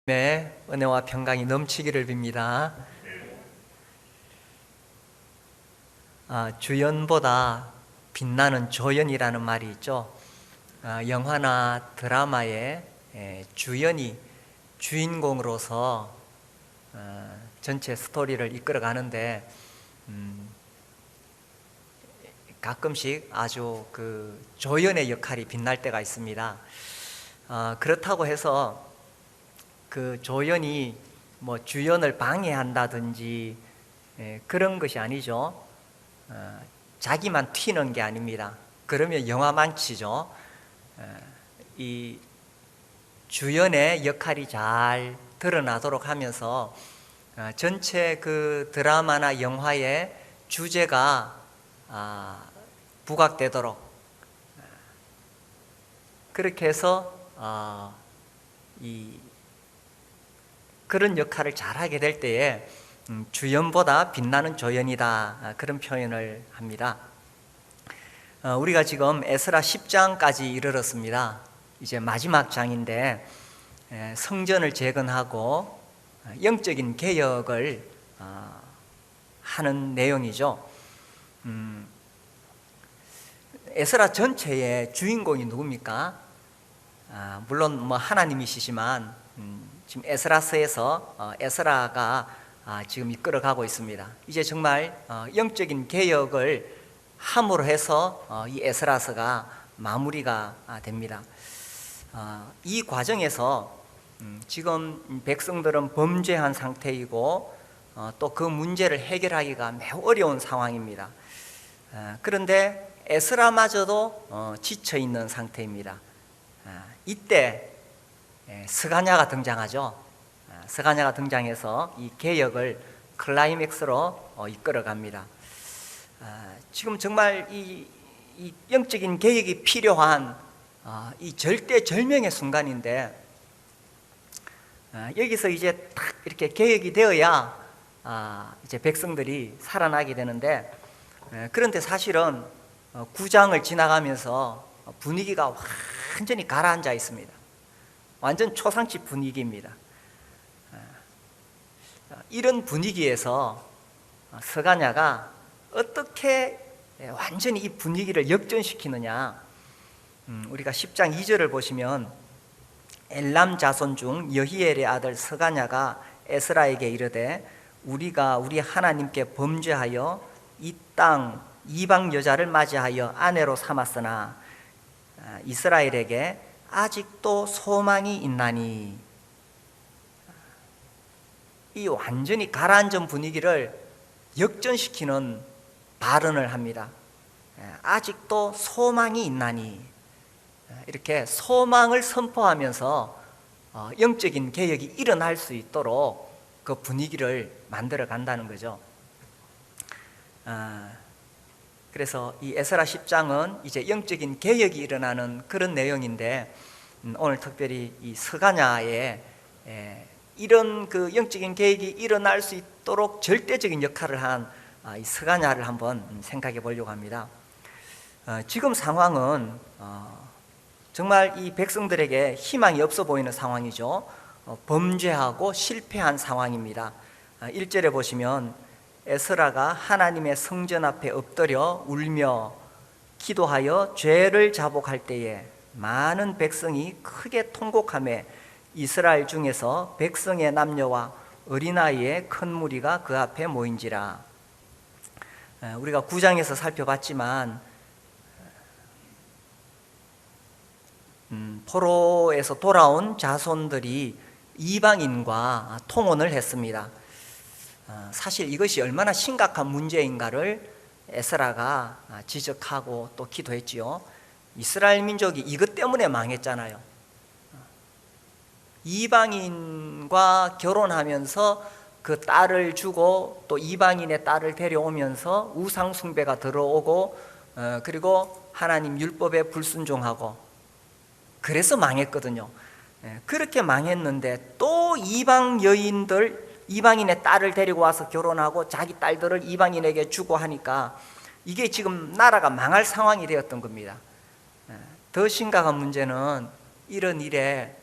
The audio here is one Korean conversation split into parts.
네, 은혜와 평강이 넘치기를 빕니다. 주연보다 빛나는 조연이라는 말이 있죠. 영화나 드라마의 주연이 주인공으로서 전체 스토리를 이끌어 가는데 가끔씩 아주 그 조연의 역할이 빛날 때가 있습니다. 그렇다고 해서 그 조연이 뭐 주연을 방해한다든지 그런 것이 아니죠. 자기만 튀는 게 아닙니다. 그러면 영화 망치죠. 이 주연의 역할이 잘 드러나도록 하면서 전체 그 드라마나 영화의 주제가 부각되도록 그렇게 해서 그런 역할을 잘하게 될 때에 주연보다 빛나는 조연이다, 그런 표현을 합니다. 우리가 지금 에스라 10장까지 이르렀습니다. 이제 마지막 장인데 성전을 재건하고 영적인 개혁을 하는 내용이죠. 에스라 전체의 주인공이 누굽니까? 물론 뭐 하나님이시지만 지금 에스라서에서 에스라가 지금 이끌어가고 있습니다. 이제 정말 영적인 개혁을 함으로 해서 이 에스라서가 마무리가 됩니다. 이 과정에서 지금 백성들은 범죄한 상태이고 또 그 문제를 해결하기가 매우 어려운 상황입니다. 그런데 에스라마저도 지쳐 있는 상태입니다. 이때 스가랴가 등장하죠. 스가랴가 등장해서 이 개혁을 클라이맥스로 이끌어갑니다. 지금 정말 이 영적인 개혁이 필요한 이 절대절명의 순간인데 여기서 이제 딱 이렇게 개혁이 되어야 이제 백성들이 살아나게 되는데 그런데 사실은 9장을 지나가면서 분위기가 완전히 가라앉아 있습니다. 완전 초상집 분위기입니다. 이런 분위기에서 스가랴가 어떻게 완전히 이 분위기를 역전시키느냐, 우리가 10장 2절을 보시면 엘람 자손 중 여히엘의 아들 스가랴가 에스라에게 이르되 우리가 우리 하나님께 범죄하여 이 땅 이방 여자를 맞이하여 아내로 삼았으나 이스라엘에게 아직도 소망이 있나니. 이 완전히 가라앉은 분위기를 역전시키는 발언을 합니다. 아직도 소망이 있나니. 이렇게 소망을 선포하면서 영적인 개혁이 일어날 수 있도록 그 분위기를 만들어 간다는 거죠. 그래서 이 에스라 10장은 이제 영적인 개혁이 일어나는 그런 내용인데 오늘 특별히 이 스가랴의 이런 그 영적인 개혁이 일어날 수 있도록 절대적인 역할을 한 이 스가랴를 한번 생각해 보려고 합니다. 지금 상황은 정말 이 백성들에게 희망이 없어 보이는 상황이죠. 범죄하고 실패한 상황입니다. 1절에 보시면 에스라가 하나님의 성전 앞에 엎드려 울며 기도하여 죄를 자복할 때에 많은 백성이 크게 통곡하며 이스라엘 중에서 백성의 남녀와 어린아이의 큰 무리가 그 앞에 모인지라. 우리가 9장에서 살펴봤지만 포로에서 돌아온 자손들이 이방인과 통혼을 했습니다. 사실 이것이 얼마나 심각한 문제인가를 에스라가 지적하고 또 기도했지요. 이스라엘 민족이 이것 때문에 망했잖아요. 이방인과 결혼하면서 그 딸을 주고 또 이방인의 딸을 데려오면서 우상 숭배가 들어오고 그리고 하나님 율법에 불순종하고 그래서 망했거든요. 그렇게 망했는데 또 이방 여인들, 이방인의 딸을 데리고 와서 결혼하고 자기 딸들을 이방인에게 주고 하니까 이게 지금 나라가 망할 상황이 되었던 겁니다. 더 심각한 문제는 이런 일에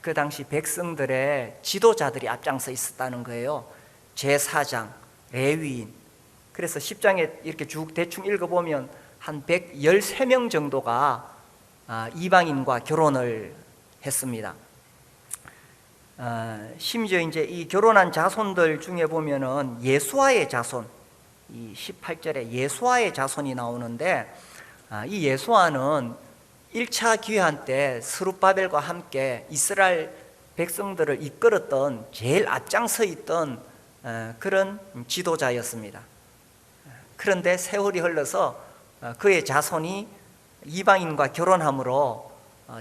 그 당시 백성들의 지도자들이 앞장서 있었다는 거예요. 제사장, 레위인. 그래서 10장에 이렇게 쭉 대충 읽어보면 한 113명 정도가 이방인과 결혼을 했습니다. 심지어 이제 이 결혼한 자손들 중에 보면은 예수아의 자손, 이 18절에 예수아의 자손이 나오는데, 이 예수아는 1차 귀환 때 스룹바벨과 함께 이스라엘 백성들을 이끌었던 제일 앞장서 있던 그런 지도자였습니다. 그런데 세월이 흘러서 그의 자손이 이방인과 결혼함으로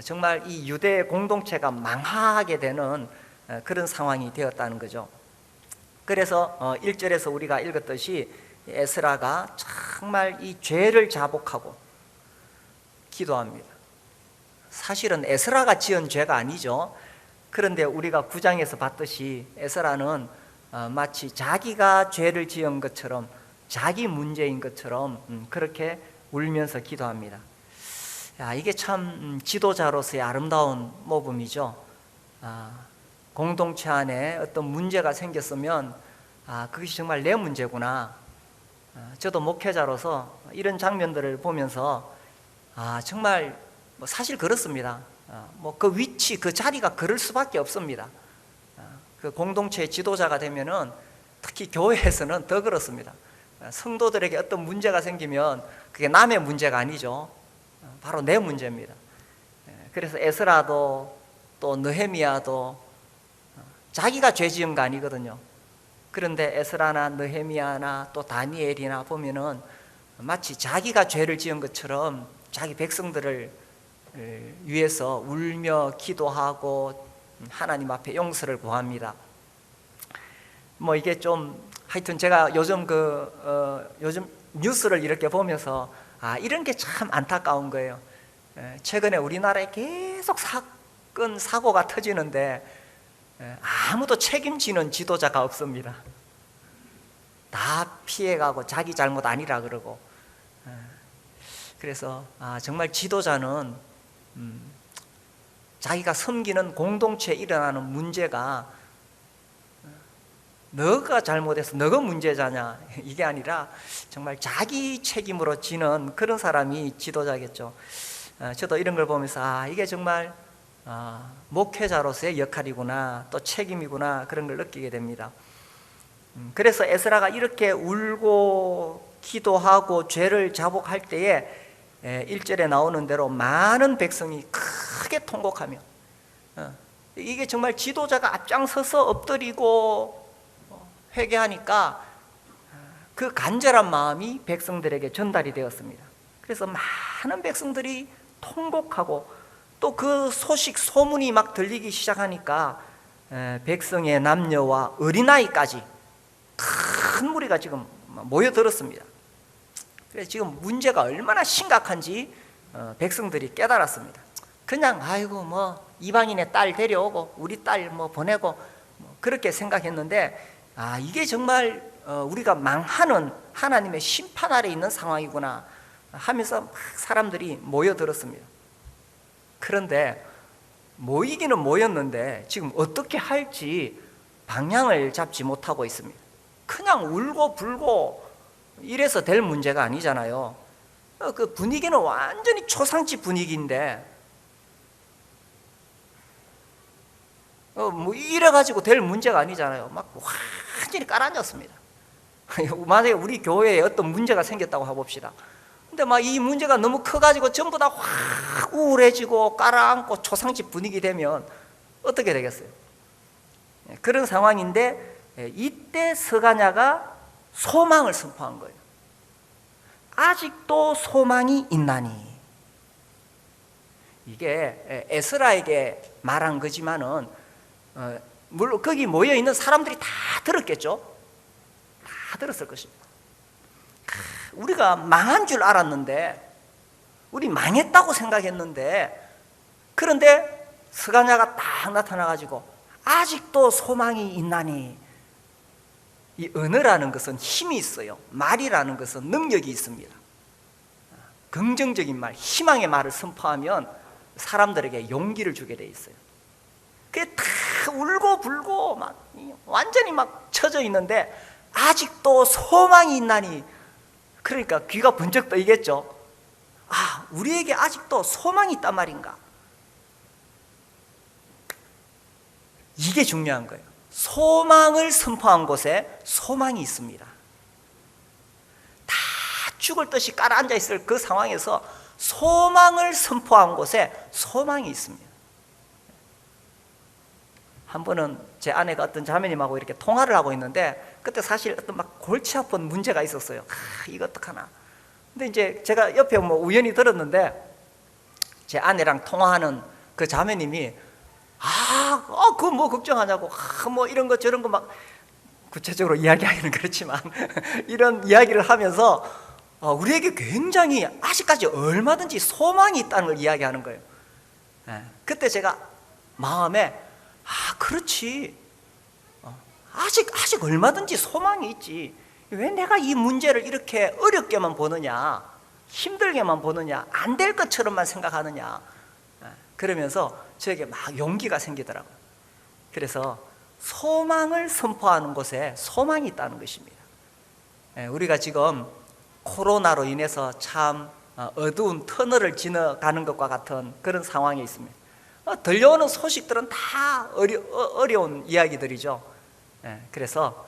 정말 이 유대 공동체가 망하게 되는 그런 상황이 되었다는 거죠. 그래서 1절에서 우리가 읽었듯이 에스라가 정말 이 죄를 자복하고 기도합니다. 사실은 에스라가 지은 죄가 아니죠. 그런데 우리가 9장에서 봤듯이 에스라는 마치 자기가 죄를 지은 것처럼, 자기 문제인 것처럼 그렇게 울면서 기도합니다. 이게 참 지도자로서의 아름다운 모범이죠. 공동체 안에 어떤 문제가 생겼으면 그것이 정말 내 문제구나. 저도 목회자로서 이런 장면들을 보면서 정말 사실 그렇습니다. 그 위치, 그 자리가 그럴 수밖에 없습니다. 그 공동체의 지도자가 되면은 특히 교회에서는 더 그렇습니다. 성도들에게 어떤 문제가 생기면 그게 남의 문제가 아니죠. 바로 내 문제입니다. 그래서 에스라도 또 느헤미야도 자기가 죄 지은 거 아니거든요. 그런데 에스라나 느헤미야나 또 다니엘이나 보면은 마치 자기가 죄를 지은 것처럼 자기 백성들을 위해서 울며 기도하고 하나님 앞에 용서를 구합니다. 이게 좀 하여튼 제가 요즘 요즘 뉴스를 이렇게 보면서 이런 게 참 안타까운 거예요. 최근에 우리나라에 계속 사건 사고가 터지는데 아무도 책임지는 지도자가 없습니다. 다 피해가고 자기 잘못 아니라 그러고. 그래서 정말 지도자는 자기가 섬기는 공동체에 일어나는 문제가 너가 잘못해서 너가 문제자냐, 이게 아니라 정말 자기 책임으로 지는 그런 사람이 지도자겠죠. 저도 이런 걸 보면서 이게 정말 목회자로서의 역할이구나, 또 책임이구나, 그런 걸 느끼게 됩니다. 그래서 에스라가 이렇게 울고 기도하고 죄를 자복할 때에 1절에 나오는 대로 많은 백성이 크게 통곡하며, 이게 정말 지도자가 앞장서서 엎드리고 회개하니까 그 간절한 마음이 백성들에게 전달이 되었습니다. 그래서 많은 백성들이 통곡하고 또 그 소문이 막 들리기 시작하니까 백성의 남녀와 어린아이까지 큰 무리가 지금 모여들었습니다. 그래서 지금 문제가 얼마나 심각한지 백성들이 깨달았습니다. 그냥 이방인의 딸 데려오고 우리 딸 보내고 그렇게 생각했는데 이게 정말 우리가 망하는 하나님의 심판 아래 있는 상황이구나 하면서 막 사람들이 모여들었습니다. 그런데 모이기는 모였는데 지금 어떻게 할지 방향을 잡지 못하고 있습니다. 그냥 울고 불고 이래서 될 문제가 아니잖아요. 그 분위기는 완전히 초상집 분위기인데 이래가지고 될 문제가 아니잖아요. 막 완전히 깔아앉았습니다. 만약에 우리 교회에 어떤 문제가 생겼다고 해봅시다. 근데 이 문제가 너무 커가지고 전부 다 확 우울해지고 깔아앉고 초상집 분위기 되면 어떻게 되겠어요? 그런 상황인데 이때 스가냐가 소망을 선포한 거예요. 아직도 소망이 있나니. 이게 에스라에게 말한 거지만은 물론 거기 모여있는 사람들이 다 들었겠죠. 다 들었을 것입니다. 우리가 망한 줄 알았는데, 우리 망했다고 생각했는데, 그런데 스가냐가 딱 나타나가지고 아직도 소망이 있나니. 이 언어라는 것은 힘이 있어요. 말이라는 것은 능력이 있습니다. 긍정적인 말, 희망의 말을 선포하면 사람들에게 용기를 주게 돼 있어요. 그게 다 울고 불고 막 완전히 막 처져 있는데 아직도 소망이 있나니. 그러니까 귀가 번쩍 뜨이겠죠. 아, 우리에게 아직도 소망이 있단 말인가. 이게 중요한 거예요. 소망을 선포한 곳에 소망이 있습니다. 다 죽을 듯이 깔아앉아 있을 그 상황에서 소망을 선포한 곳에 소망이 있습니다. 한 번은 제 아내가 어떤 자매님하고 이렇게 통화를 하고 있는데 그때 사실 어떤 막 골치 아픈 문제가 있었어요. 이거 어떡하나. 근데 이제 제가 옆에 뭐 우연히 들었는데 제 아내랑 통화하는 그 자매님이 그거 뭐 걱정하냐고, 뭐 이런 거 저런 거 막 구체적으로 이야기하기는 그렇지만 이런 이야기를 하면서 우리에게 굉장히 아직까지 얼마든지 소망이 있다는 걸 이야기하는 거예요. 그때 제가 마음에 그렇지, 아직 얼마든지 소망이 있지. 왜 내가 이 문제를 이렇게 어렵게만 보느냐, 힘들게만 보느냐, 안 될 것처럼만 생각하느냐. 그러면서 저에게 막 용기가 생기더라고요. 그래서 소망을 선포하는 곳에 소망이 있다는 것입니다. 우리가 지금 코로나로 인해서 참 어두운 터널을 지나가는 것과 같은 그런 상황에 있습니다. 들려오는 소식들은 다 어려운 이야기들이죠. 그래서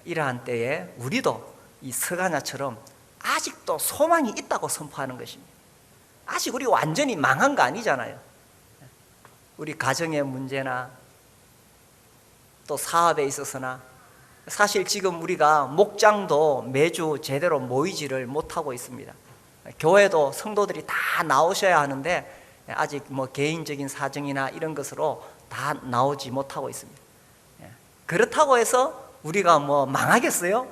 이러한 때에 우리도 이 스가냐처럼 아직도 소망이 있다고 선포하는 것입니다. 아직 우리 완전히 망한 거 아니잖아요. 우리 가정의 문제나 또 사업에 있어서나 사실 지금 우리가 목장도 매주 제대로 모이지를 못하고 있습니다. 교회도 성도들이 다 나오셔야 하는데 아직 뭐 개인적인 사정이나 이런 것으로 다 나오지 못하고 있습니다. 그렇다고 해서 우리가 뭐 망하겠어요?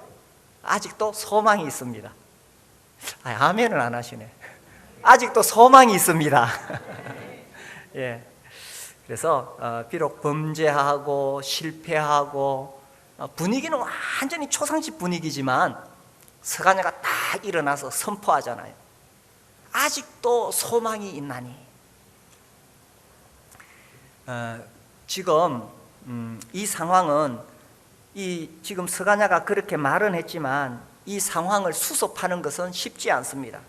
아직도 소망이 있습니다. 아멘을 안 하시네. 아직도 소망이 있습니다. 예. 그래서 비록 범죄하고 실패하고 분위기는 완전히 초상집 분위기지만 스가냐가 딱 일어나서 선포하잖아요. 아직도 소망이 있나니. 지금 이 상황은 지금 스가냐가 그렇게 말은 했지만 이 상황을 수습하는 것은 쉽지 않습니다.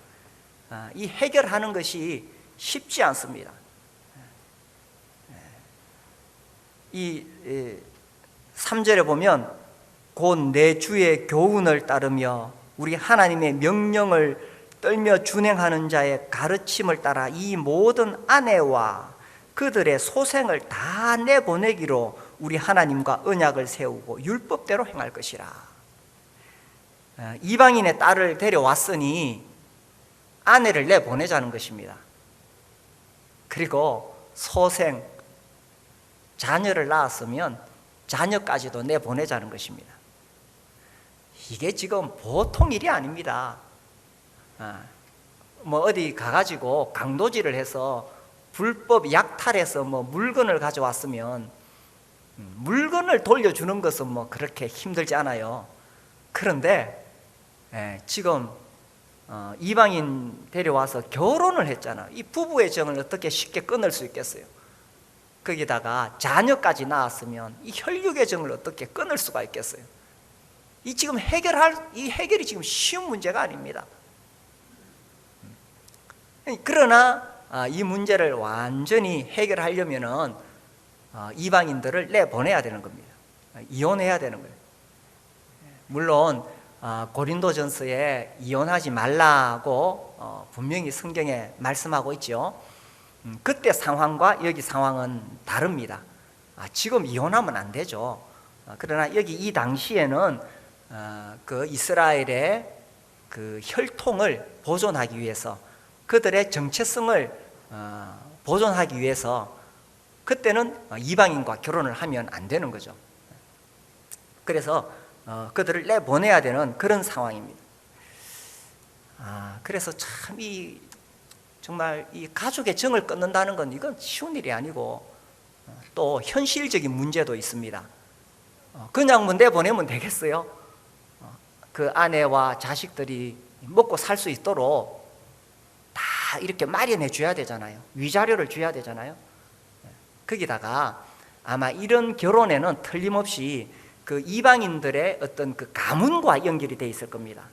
이 해결하는 것이 쉽지 않습니다. 이 3절에 보면 곧 내 주의 교훈을 따르며 우리 하나님의 명령을 떨며 준행하는 자의 가르침을 따라 이 모든 아내와 그들의 소생을 다 내보내기로 우리 하나님과 언약을 세우고 율법대로 행할 것이라. 이방인의 딸을 데려왔으니 아내를 내보내자는 것입니다. 그리고 소생, 자녀를 낳았으면 자녀까지도 내보내자는 것입니다. 이게 지금 보통 일이 아닙니다. 뭐 어디 가가지고 강도질을 해서 불법 약탈해서 뭐 물건을 가져왔으면 물건을 돌려주는 것은 뭐 그렇게 힘들지 않아요. 그런데 지금 이방인 데려와서 결혼을 했잖아. 이 부부의 정을 어떻게 쉽게 끊을 수 있겠어요? 거기다가 자녀까지 낳았으면 이 혈육의 정을 어떻게 끊을 수가 있겠어요? 이 해결이 지금 쉬운 문제가 아닙니다. 그러나 이 문제를 완전히 해결하려면은 이방인들을 내보내야 되는 겁니다. 이혼해야 되는 거예요. 물론 고린도전서에 이혼하지 말라고 분명히 성경에 말씀하고 있죠. 그때 상황과 여기 상황은 다릅니다. 지금 이혼하면 안 되죠. 그러나 여기 이 당시에는 그 이스라엘의 그 혈통을 보존하기 위해서, 그들의 정체성을 보존하기 위해서 그때는 이방인과 결혼을 하면 안 되는 거죠. 그래서 그들을 내보내야 되는 그런 상황입니다. 그래서 참 정말 이 가족의 정을 끊는다는 건 이건 쉬운 일이 아니고 또 현실적인 문제도 있습니다. 그냥 뭐 내보내면 되겠어요? 그 아내와 자식들이 먹고 살 수 있도록 다 이렇게 마련해 줘야 되잖아요. 위자료를 줘야 되잖아요. 거기다가 아마 이런 결혼에는 틀림없이 그 이방인들의 어떤 그 가문과 연결이 돼 있을 겁니다.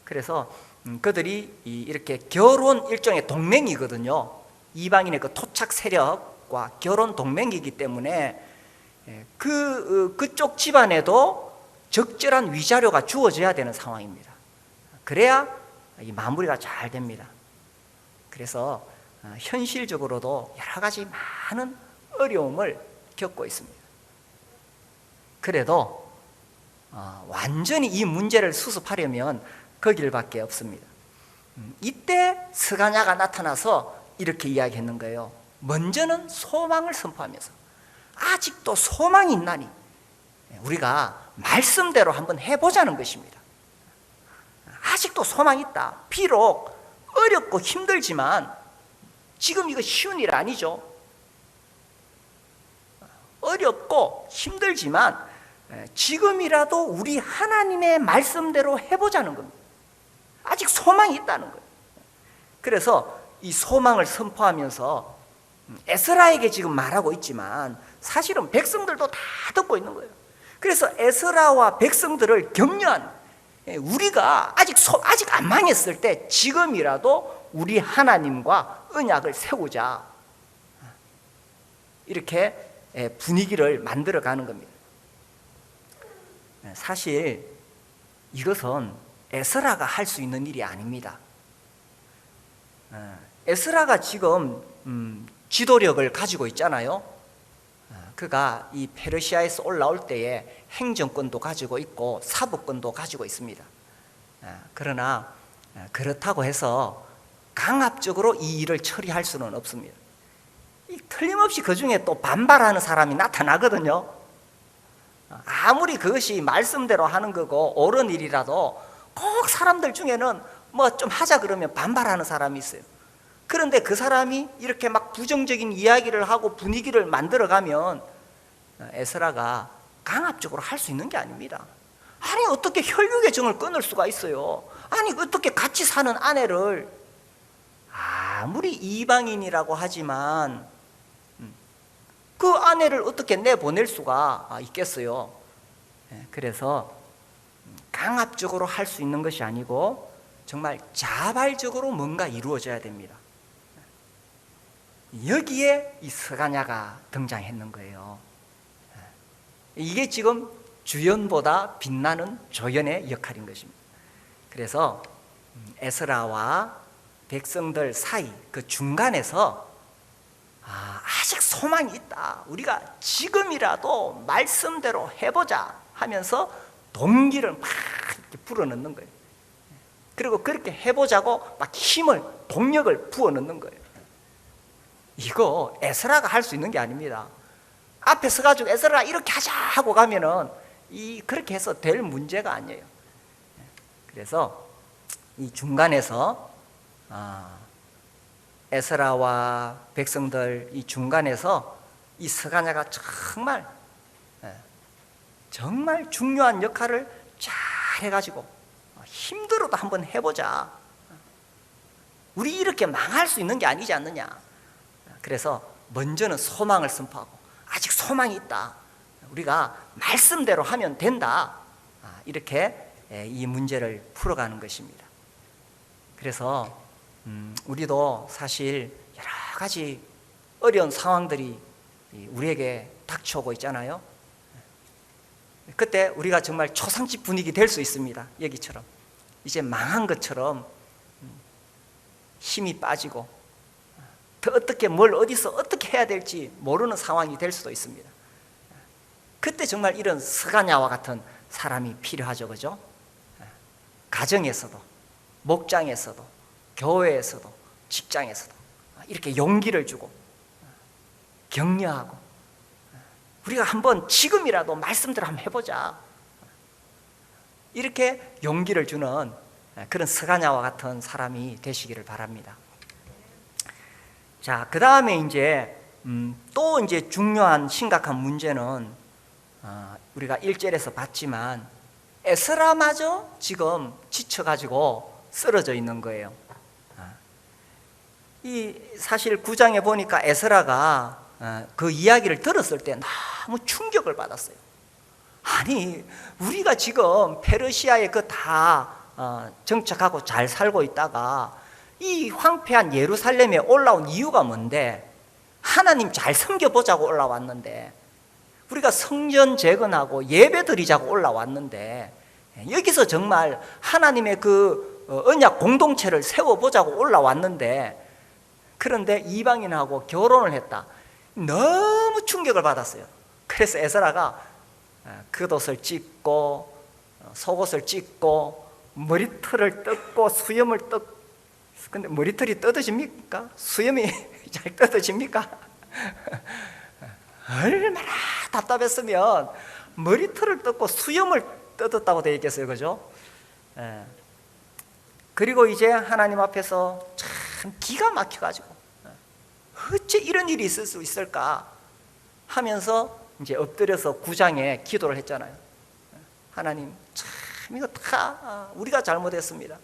그래서 그들이 이렇게 결혼 일종의 동맹이거든요. 이방인의 그 토착 세력과 결혼 동맹이기 때문에 그쪽 집안에도 적절한 위자료가 주어져야 되는 상황입니다. 그래야 이 마무리가 잘 됩니다. 그래서 현실적으로도 여러 가지 많은 어려움을 겪고 있습니다. 그래도 완전히 이 문제를 수습하려면 그 길밖에 없습니다. 이때 스가냐가 나타나서 이렇게 이야기했는 거예요. 먼저는 소망을 선포하면서 아직도 소망이 있나니 우리가 말씀대로 한번 해보자는 것입니다. 아직도 소망이 있다. 비록 어렵고 힘들지만 지금 이거 쉬운 일 아니죠. 어렵고 힘들지만 지금이라도 우리 하나님의 말씀대로 해보자는 겁니다. 아직 소망이 있다는 거예요. 그래서 이 소망을 선포하면서 에스라에게 지금 말하고 있지만 사실은 백성들도 다 듣고 있는 거예요. 그래서 에스라와 백성들을 격려한, 우리가 아직 안 망했을 때 지금이라도 우리 하나님과 언약을 세우자, 이렇게 분위기를 만들어가는 겁니다. 사실 이것은 에스라가 할 수 있는 일이 아닙니다. 에스라가 지금 지도력을 가지고 있잖아요. 그가 이 페르시아에서 올라올 때에 행정권도 가지고 있고 사법권도 가지고 있습니다. 그러나 그렇다고 해서 강압적으로 이 일을 처리할 수는 없습니다. 틀림없이 그 중에 또 반발하는 사람이 나타나거든요. 아무리 그것이 말씀대로 하는 거고 옳은 일이라도 꼭 사람들 중에는 뭐 좀 하자 그러면 반발하는 사람이 있어요. 그런데 그 사람이 이렇게 막 부정적인 이야기를 하고 분위기를 만들어가면 에스라가 강압적으로 할 수 있는 게 아닙니다. 아니 어떻게 혈육의 정을 끊을 수가 있어요? 아니 어떻게 같이 사는 아내를, 아무리 이방인이라고 하지만 그 아내를 어떻게 내보낼 수가 있겠어요? 그래서 강압적으로 할 수 있는 것이 아니고 정말 자발적으로 뭔가 이루어져야 됩니다. 여기에 이 스가냐가 등장했는 거예요. 이게 지금 주연보다 빛나는 조연의 역할인 것입니다. 그래서 에스라와 백성들 사이 그 중간에서 아직 소망이 있다, 우리가 지금이라도 말씀대로 해보자 하면서 동기를 막 이렇게 불어넣는 거예요. 그리고 그렇게 해보자고 막 힘을, 동력을 부어넣는 거예요. 이거 에스라가 할 수 있는 게 아닙니다. 앞에 서가지고 에스라 이렇게 하자 하고 가면은 그렇게 해서 될 문제가 아니에요. 그래서 이 중간에서 에스라와 백성들 이 중간에서 이 스가냐가 정말 중요한 역할을 잘 해가지고 힘들어도 한번 해보자. 우리 이렇게 망할 수 있는 게 아니지 않느냐. 그래서 먼저는 소망을 선포하고 아직 소망이 있다, 우리가 말씀대로 하면 된다, 이렇게 이 문제를 풀어가는 것입니다. 그래서 우리도 사실 여러 가지 어려운 상황들이 우리에게 닥쳐오고 있잖아요. 그때 우리가 정말 초상집 분위기 될 수 있습니다. 여기처럼 이제 망한 것처럼 힘이 빠지고 더 어떻게 뭘 어디서 어떻게 해야 될지 모르는 상황이 될 수도 있습니다. 그때 정말 이런 스가냐와 같은 사람이 필요하죠, 그죠? 가정에서도, 목장에서도, 교회에서도, 직장에서도 이렇게 용기를 주고 격려하고, 우리가 한번 지금이라도 말씀대로 한번 해보자, 이렇게 용기를 주는 그런 스가냐와 같은 사람이 되시기를 바랍니다. 자, 그 다음에 또 중요한 심각한 문제는 우리가 1절에서 봤지만 에스라마저 지금 지쳐가지고 쓰러져 있는 거예요. 이 사실 9장에 보니까 에스라가 그 이야기를 들었을 때 너무 충격을 받았어요. 아니, 우리가 지금 페르시아에 그 다 정착하고 잘 살고 있다가 이 황폐한 예루살렘에 올라온 이유가 뭔데? 하나님 잘 섬겨보자고 올라왔는데, 우리가 성전 재건하고 예배 드리자고 올라왔는데, 여기서 정말 하나님의 그 언약 공동체를 세워보자고 올라왔는데, 그런데 이방인하고 결혼을 했다. 너무 충격을 받았어요. 그래서 에스라가 겉옷을 찢고 속옷을 찢고 머리털을 뜯고 수염을 근데 머리털이 뜯어집니까? 수염이 잘 뜯어집니까? 얼마나 답답했으면 머리털을 뜯고 수염을 뜯었다고 되어 있겠어요, 그죠? 그리고 이제 하나님 앞에서 참 기가 막혀가지고 어째 이런 일이 있을 수 있을까 하면서 이제 엎드려서 구장에 기도를 했잖아요. 하나님, 참 이거 다 우리가 잘못했습니다.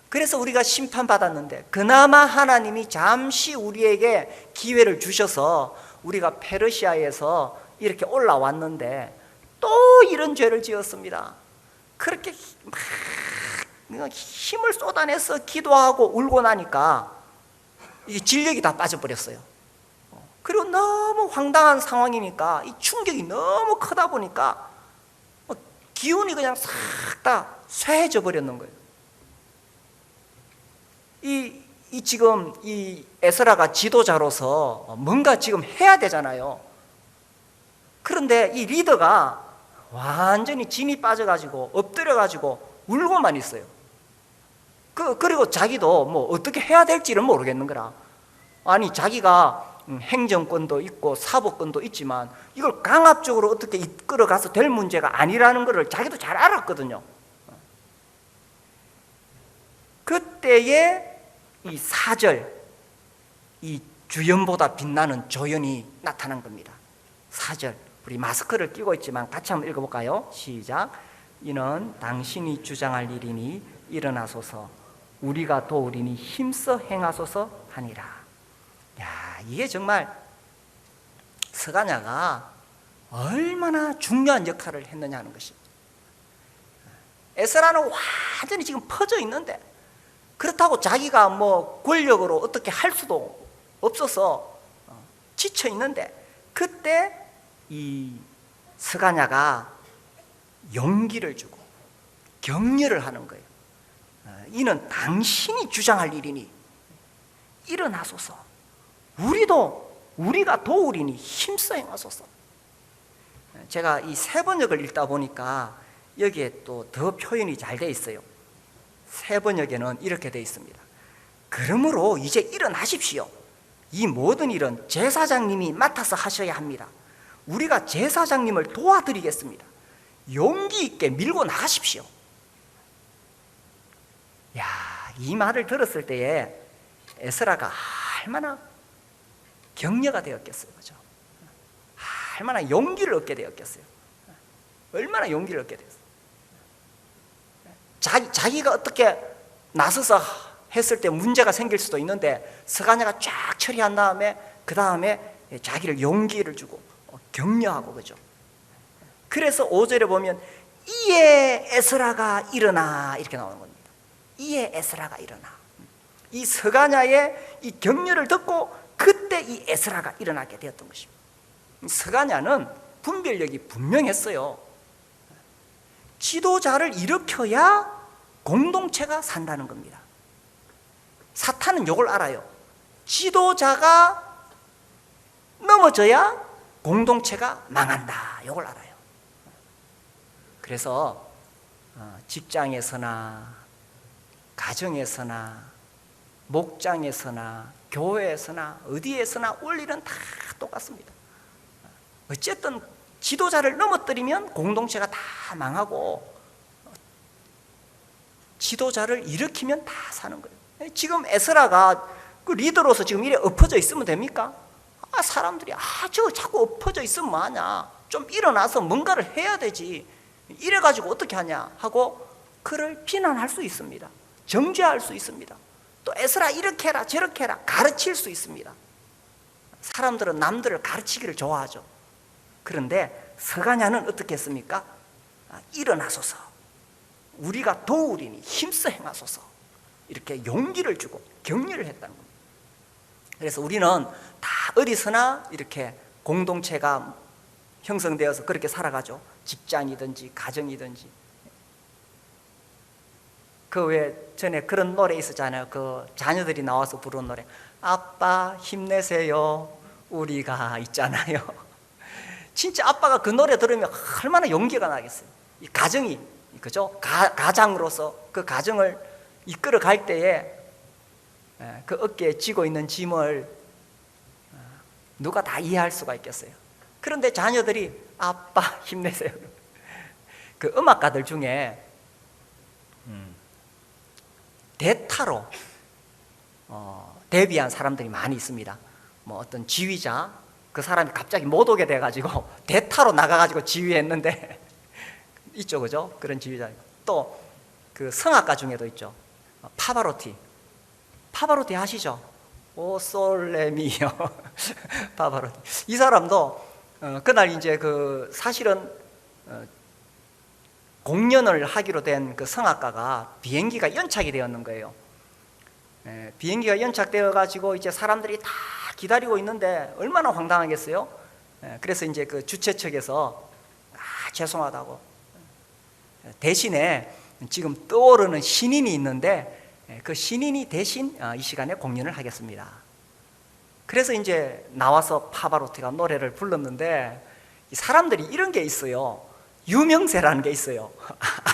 그래서 우리가 심판받았는데 그나마 하나님이 잠시 우리에게 기회를 주셔서 우리가 페르시아에서 이렇게 올라왔는데 또 이런 죄를 지었습니다. 그렇게 막 힘을 쏟아내서 기도하고 울고 나니까 이게 진력이 다 빠져버렸어요. 그리고 너무 황당한 상황이니까 이 충격이 너무 크다 보니까 기운이 그냥 싹 다 쇠해져 버렸는 거예요. 지금 이 에스라가 지도자로서 뭔가 지금 해야 되잖아요. 그런데 이 리더가 완전히 진이 빠져가지고 엎드려가지고 울고만 있어요. 그리고 자기도 뭐 어떻게 해야 될지를 모르겠는 거라. 아니, 자기가 행정권도 있고 사법권도 있지만 이걸 강압적으로 어떻게 이끌어가서 될 문제가 아니라는 것을 자기도 잘 알았거든요. 그때에 이 4절, 이 주연보다 빛나는 조연이 나타난 겁니다. 4절, 우리 마스크를 끼고 있지만 같이 한번 읽어볼까요? 시작. 이는 당신이 주장할 일이니 일어나소서, 우리가 도우리니 힘써 행하소서 하니라. 야, 이게 정말 스가냐가 얼마나 중요한 역할을 했느냐 하는 것입니다. 에스라는 완전히 지금 퍼져 있는데, 그렇다고 자기가 뭐 권력으로 어떻게 할 수도 없어서 지쳐 있는데, 그때 이 스가냐가 용기를 주고 격려를 하는 거예요. 이는 당신이 주장할 일이니 일어나소서, 우리가 도우리니 힘써 행하소서. 제가 이 세 번역을 읽다 보니까 여기에 또 더 표현이 잘 돼 있어요. 세 번역에는 이렇게 돼 있습니다. 그러므로 이제 일어나십시오. 이 모든 일은 제사장님이 맡아서 하셔야 합니다. 우리가 제사장님을 도와드리겠습니다. 용기 있게 밀고 나가십시오. 야, 이 말을 들었을 때에 에스라가 얼마나 격려가 되었겠어요, 그죠? 얼마나 용기를 얻게 되었겠어요. 얼마나 용기를 얻게 되었어요. 자기가 어떻게 나서서 했을 때 문제가 생길 수도 있는데 스가냐가 쫙 처리한 다음에 그 다음에 자기를 용기를 주고 격려하고, 그죠? 그래서 5절에 보면 이에 에스라가 일어나 이렇게 나오는 겁니다. 이에 에스라가 일어나. 이 스가냐의 이 격려를 듣고 그때 이 에스라가 일어나게 되었던 것입니다. 스가냐는 분별력이 분명했어요. 지도자를 일으켜야 공동체가 산다는 겁니다. 사탄은 이걸 알아요. 지도자가 넘어져야 공동체가 망한다, 이걸 알아요. 그래서 직장에서나 가정에서나 목장에서나 교회에서나 어디에서나 원리는 다 똑같습니다. 어쨌든 지도자를 넘어뜨리면 공동체가 다 망하고 지도자를 일으키면 다 사는 거예요. 지금 에스라가 그 리더로서 지금 이래 엎어져 있으면 됩니까? 사람들이 저 자꾸 엎어져 있으면 뭐하냐, 좀 일어나서 뭔가를 해야 되지, 이래가지고 어떻게 하냐 하고 그를 비난할 수 있습니다. 정죄할 수 있습니다. 또 에스라 이렇게 해라 저렇게 해라 가르칠 수 있습니다. 사람들은 남들을 가르치기를 좋아하죠. 그런데 서가냐는 어떻게 했습니까? 일어나소서, 우리가 도우리니 힘써 행하소서, 이렇게 용기를 주고 격려를 했다는 겁니다. 그래서 우리는 다 어디서나 이렇게 공동체가 형성되어서 그렇게 살아가죠. 직장이든지 가정이든지. 그 왜 전에 그런 노래 있었잖아요. 그 자녀들이 나와서 부르는 노래, 아빠 힘내세요 우리가 있잖아요. 진짜 아빠가 그 노래 들으면 얼마나 용기가 나겠어요. 이 가정이, 그죠? 가장으로서 그 가정을 이끌어 갈 때에 그 어깨에 쥐고 있는 짐을 누가 다 이해할 수가 있겠어요. 그런데 자녀들이 아빠 힘내세요. 그 음악가들 중에 대타로 데뷔한 사람들이 많이 있습니다. 뭐 어떤 지휘자, 그 사람이 갑자기 못 오게 돼가지고 대타로 나가가지고 지휘했는데 있죠, 그죠? 그런 지휘자. 또 그 성악가 중에도 있죠. 파바로티 아시죠? 오 솔레미요. 파바로티. 이 사람도 그날 이제 그 사실은 공연을 하기로 된 그 성악가가 비행기가 연착이 되었는 거예요. 비행기가 연착되어 가지고 이제 사람들이 다 기다리고 있는데 얼마나 황당하겠어요? 그래서 이제 그 주최 측에서 죄송하다고, 대신에 지금 떠오르는 신인이 있는데 그 신인이 대신 이 시간에 공연을 하겠습니다. 그래서 이제 나와서 파바로티가 노래를 불렀는데, 이 사람들이 이런 게 있어요. 유명세라는 게 있어요.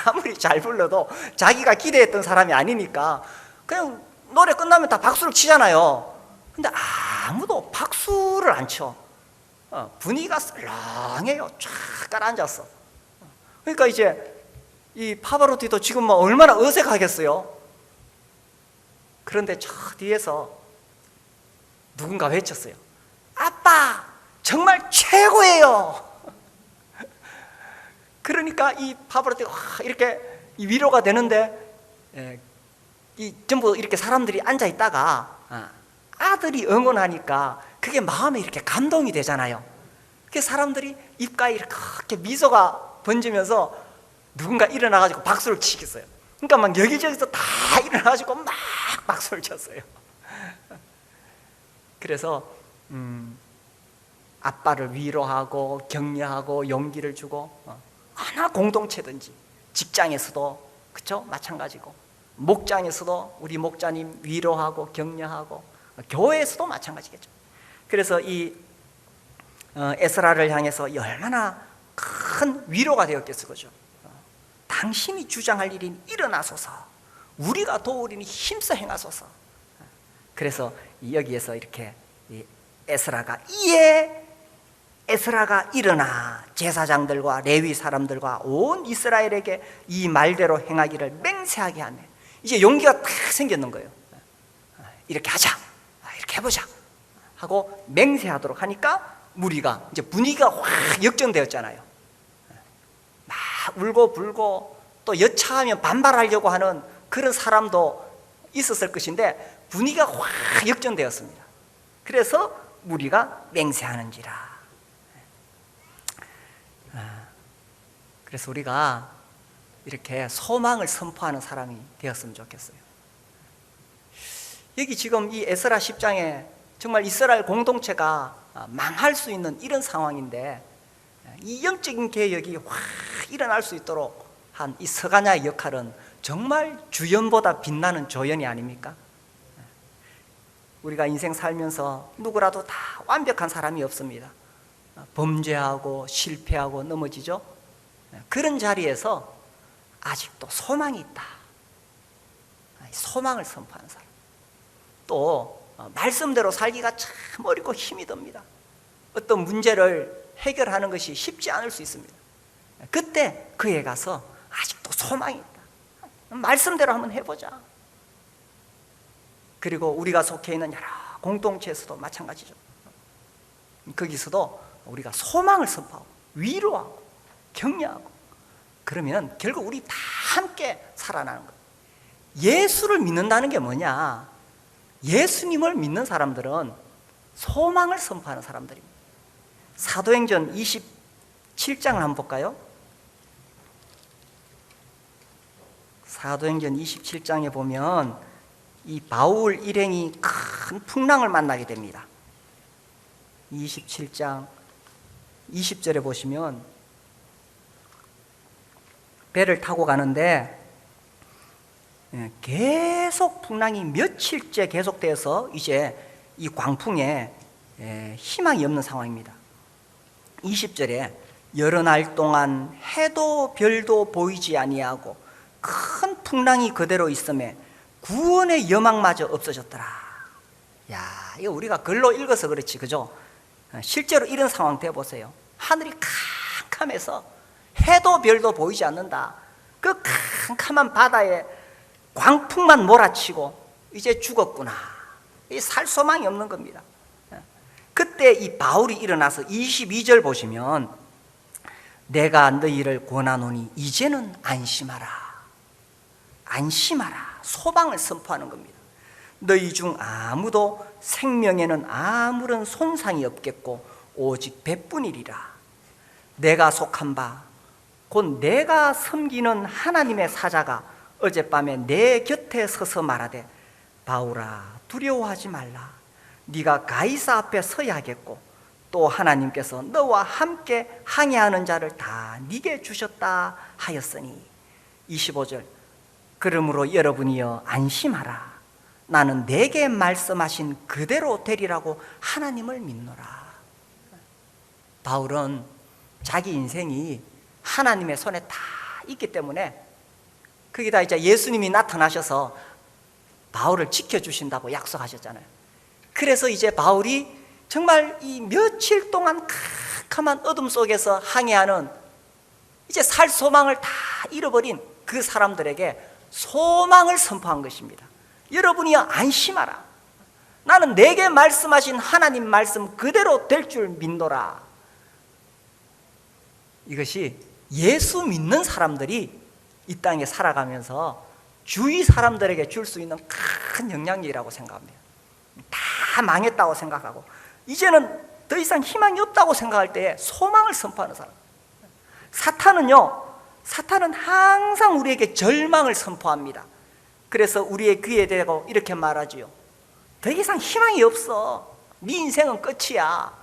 아무리 잘 불러도 자기가 기대했던 사람이 아니니까 그냥 노래 끝나면 다 박수를 치잖아요. 근데 아무도 박수를 안 쳐. 분위기가 썰렁해요. 쫙 깔아앉았어. 그러니까 이제 이 파바로티도 지금 뭐 얼마나 어색하겠어요. 그런데 저 뒤에서 누군가 외쳤어요. 아빠 정말 최고예요. 그러니까 이 파바로티가 이렇게 위로가 되는데, 이 전부 이렇게 사람들이 앉아 있다가 아들이 응원하니까 그게 마음에 이렇게 감동이 되잖아요. 그 사람들이 입가에 이렇게 미소가 번지면서 누군가 일어나가지고 박수를 치겠어요. 그러니까 막 여기저기서 다 일어나가지고 막 박수를 쳤어요. 그래서 아빠를 위로하고 격려하고 용기를 주고, 하나 공동체든지 직장에서도 그렇죠? 마찬가지고, 목장에서도 우리 목자님 위로하고 격려하고, 교회에서도 마찬가지겠죠. 그래서 이 에스라를 향해서 얼마나 큰 위로가 되었겠어, 그죠? 당신이 주장할 일인 일어나소서, 우리가 도우리니 힘써 행하소서. 그래서 여기에서 이렇게 에스라가 일어나 제사장들과 레위 사람들과 온 이스라엘에게 이 말대로 행하기를 맹세하게 하네. 이제 용기가 딱 생겼는 거예요. 이렇게 하자, 이렇게 해보자 하고 맹세하도록 하니까 무리가, 이제 분위기가 확 역전되었잖아요. 막 울고 불고 또 여차하면 반발하려고 하는 그런 사람도 있었을 것인데 분위기가 확 역전되었습니다. 그래서 무리가 맹세하는지라. 그래서 우리가 이렇게 소망을 선포하는 사람이 되었으면 좋겠어요. 여기 지금 이 에스라 10장에 정말 이스라엘 공동체가 망할 수 있는 이런 상황인데, 이 영적인 개혁이 확 일어날 수 있도록 한 이 서가냐의 역할은 정말 주연보다 빛나는 조연이 아닙니까? 우리가 인생 살면서 누구라도 다 완벽한 사람이 없습니다. 범죄하고 실패하고 넘어지죠. 그런 자리에서 아직도 소망이 있다. 소망을 선포하는 사람. 또 말씀대로 살기가 참 어렵고 힘이 듭니다. 어떤 문제를 해결하는 것이 쉽지 않을 수 있습니다. 그때 그에 가서 아직도 소망이 있다. 말씀대로 한번 해보자. 그리고 우리가 속해 있는 여러 공동체에서도 마찬가지죠. 거기서도 우리가 소망을 선포하고 위로하고 격려하고, 그러면 결국 우리 다 함께 살아나는 거예요. 예수를 믿는다는 게 뭐냐? 예수님을 믿는 사람들은 소망을 선포하는 사람들입니다. 사도행전 27장을 한번 볼까요? 사도행전 27장에 보면 이 바울 일행이 큰 풍랑을 만나게 됩니다. 27장 20절에 보시면 배를 타고 가는데 계속 풍랑이 며칠째 계속돼서 이제 이 광풍에 희망이 없는 상황입니다. 20절에 여러 날 동안 해도 별도 보이지 아니하고 큰 풍랑이 그대로 있음에 구원의 여망마저 없어졌더라. 야, 이거 우리가 글로 읽어서 그렇지, 그죠? 실제로 이런 상황 돼보세요. 하늘이 캄캄해서 해도 별도 보이지 않는다. 그 캄캄한 바다에 광풍만 몰아치고 이제 죽었구나. 살 소망이 없는 겁니다. 그때 이 바울이 일어나서 22절 보시면 내가 너희를 권하노니 이제는 안심하라. 안심하라. 소망을 선포하는 겁니다. 너희 중 아무도 생명에는 아무런 손상이 없겠고 오직 배뿐이리라. 내가 속한 바 곧 내가 섬기는 하나님의 사자가 어젯밤에 내 곁에 서서 말하되 바울아 두려워하지 말라. 네가 가이사 앞에 서야겠고 또 하나님께서 너와 함께 항해하는 자를 다 네게 주셨다 하였으니. 25절 그러므로 여러분이여 안심하라. 나는 내게 말씀하신 그대로 되리라고 하나님을 믿노라. 바울은 자기 인생이 하나님의 손에 다 있기 때문에 거기다 이제 예수님이 나타나셔서 바울을 지켜주신다고 약속하셨잖아요. 그래서 이제 바울이 정말 이 며칠 동안 캄캄한 어둠 속에서 항해하는 이제 살 소망을 다 잃어버린 그 사람들에게 소망을 선포한 것입니다. 여러분이여 안심하라. 나는 내게 말씀하신 하나님 말씀 그대로 될 줄 믿노라. 이것이 예수 믿는 사람들이 이 땅에 살아가면서 주위 사람들에게 줄 수 있는 큰 영향력이라고 생각합니다. 다 망했다고 생각하고 이제는 더 이상 희망이 없다고 생각할 때에 소망을 선포하는 사람. 사탄은 항상 우리에게 절망을 선포합니다. 그래서 우리의 귀에 대고 이렇게 말하지요. 더 이상 희망이 없어. 네 인생은 끝이야.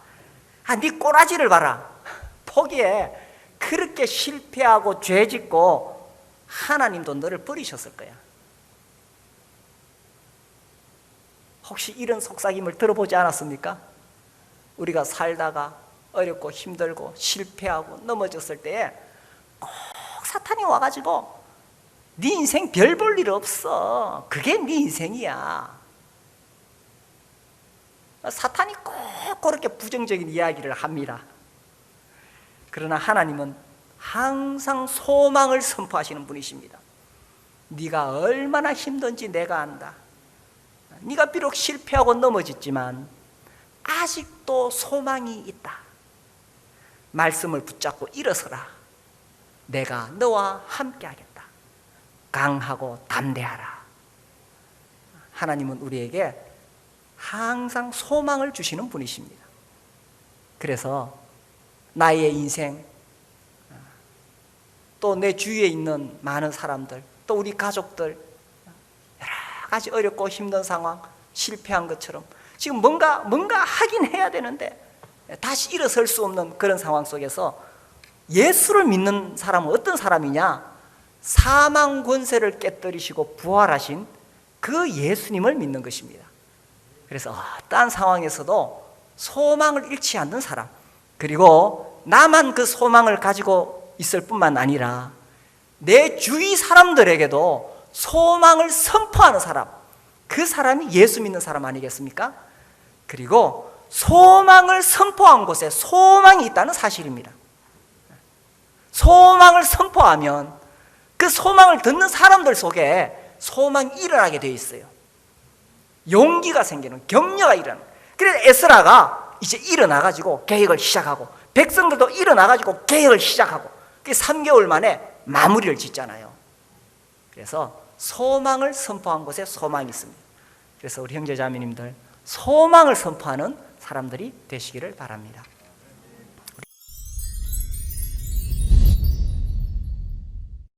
네 꼬라지를 봐라. 포기해. 그렇게 실패하고 죄짓고 하나님도 너를 버리셨을 거야. 혹시 이런 속삭임을 들어보지 않았습니까? 우리가 살다가 어렵고 힘들고 실패하고 넘어졌을 때에 꼭 사탄이 와가지고 네 인생 별 볼 일 없어. 그게 네 인생이야. 사탄이 꼭 그렇게 부정적인 이야기를 합니다. 그러나 하나님은 항상 소망을 선포하시는 분이십니다. 네가 얼마나 힘든지 내가 안다. 네가 비록 실패하고 넘어졌지만 아직도 소망이 있다. 말씀을 붙잡고 일어서라. 내가 너와 함께 하겠다. 강하고 담대하라. 하나님은 우리에게 항상 소망을 주시는 분이십니다. 그래서 나의 인생, 또 내 주위에 있는 많은 사람들, 또 우리 가족들 여러 가지 어렵고 힘든 상황, 실패한 것처럼 지금 뭔가 하긴 해야 되는데 다시 일어설 수 없는 그런 상황 속에서 예수를 믿는 사람은 어떤 사람이냐? 사망 권세를 깨뜨리시고 부활하신 그 예수님을 믿는 것입니다. 그래서 어떠한 상황에서도 소망을 잃지 않는 사람, 그리고 나만 그 소망을 가지고 있을 뿐만 아니라 내 주위 사람들에게도 소망을 선포하는 사람, 그 사람이 예수 믿는 사람 아니겠습니까? 그리고 소망을 선포한 곳에 소망이 있다는 사실입니다. 소망을 선포하면 그 소망을 듣는 사람들 속에 소망이 일어나게 되어 있어요. 용기가 생기는, 격려가 일어나는. 그래서 에스라가 이제 일어나가지고 계획을 시작하고 백성들도 일어나가지고 계획을 시작하고 그게 3개월 만에 마무리를 짓잖아요. 그래서 소망을 선포한 곳에 소망이 있습니다. 그래서 우리 형제자매님들 소망을 선포하는 사람들이 되시기를 바랍니다.